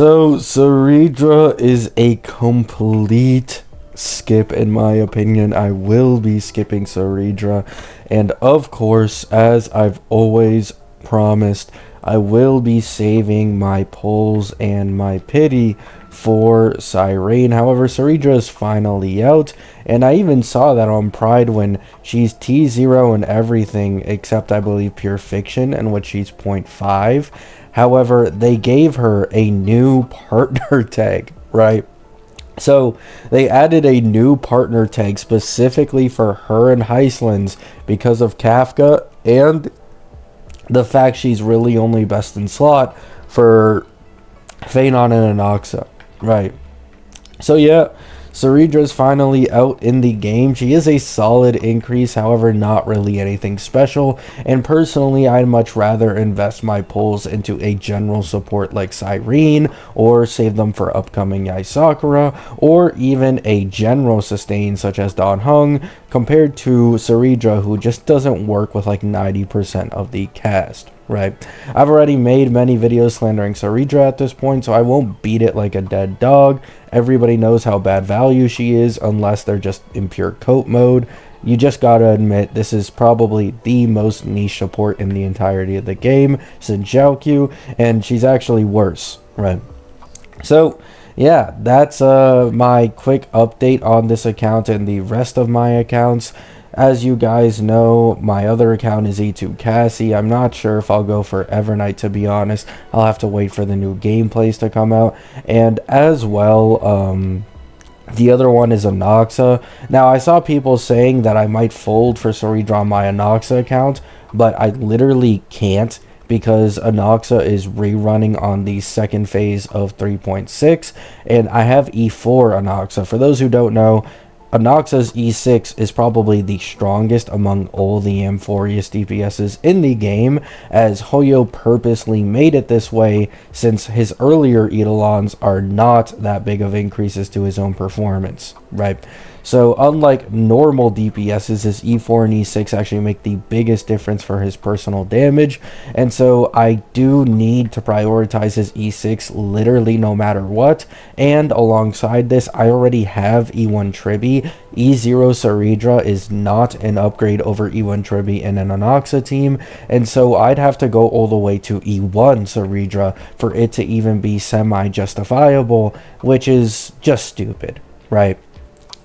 So Cerydra is a complete skip in my opinion. I will be skipping Cerydra, and of course, as I've always promised, I will be saving my pulls and my pity for Cyrene. However, Cerydra is finally out, and I even saw that on Pride when she's T0 and everything except I believe Pure Fiction, and what she's 0.5. However, they gave her a new partner tag, right? So they added a new partner tag specifically for her and Heislands because of Kafka and the fact she's really only best in slot for Phanon and Anoxa, right? So yeah, Cerydra's finally out in the game. She is a solid increase, however, not really anything special. And personally, I'd much rather invest my pulls into a general support like Cyrene, or save them for upcoming Yai Sakura, or even a general sustain such as Don Hung, compared to Cerydra, who just doesn't work with like 90% of the cast. Right, I've already made many videos slandering Cerydra at this point, so I won't beat it like a dead dog. Everybody knows how bad value she is, unless they're just in pure coat mode. You just gotta admit, this is probably the most niche support in the entirety of the game since Xiaoqiu, and she's actually worse, right? So yeah, that's my quick update on this account and the rest of my accounts. As you guys know, my other account is E2 Cassie. I'm not sure if I'll go for Evernight, to be honest. I'll have to wait for the new gameplays to come out. And as well, the other one is Anoxa. Now, I saw people saying that I might fold for Cerydra on my Anoxa account, but I literally can't, because Anoxa is rerunning on the second phase of 3.6, and I have E4 Anoxa. For those who don't know, Anoxa's E6 is probably the strongest among all the Amphorius DPSs in the game, as Hoyo purposely made it this way since his earlier Eidolons are not that big of increases to his own performance, right? So unlike normal DPSs, his E4 and E6 actually make the biggest difference for his personal damage, and so I do need to prioritize his E6 literally no matter what. And alongside this, I already have E1 Tribi. E0 Cerydra is not an upgrade over E1 Tribi in an Anoxa team, and so I'd have to go all the way to E1 Cerydra for it to even be semi-justifiable, which is just stupid, right?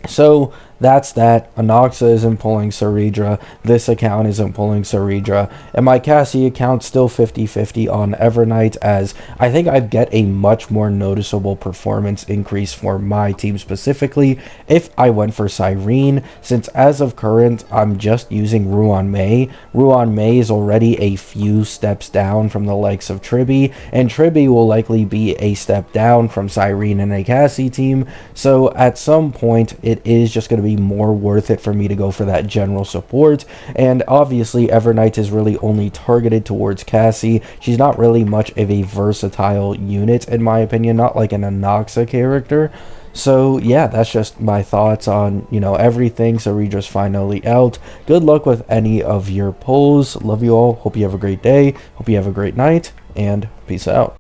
So that's that. Anoxa isn't pulling Cerydra, this account isn't pulling Cerydra, and my Cassie account still 50-50 on Evernight, as I think I'd get a much more noticeable performance increase for my team specifically if I went for Cyrene, since as of current I'm just using Ruan Mei. Ruan Mei is already a few steps down from the likes of Tribi, and Tribi will likely be a step down from Cyrene in a Cassie team, so at some point it is just going to be more worth it for me to go for that general support. And obviously Evernight is really only targeted towards Cassie. She's not really much of a versatile unit in my opinion, not like an Anoxa character. So yeah, that's just my thoughts on, you know, everything. Cerydra's finally out. Good luck with any of your pulls. Love you all. Hope you have a great day. Hope you have a great night, and peace out.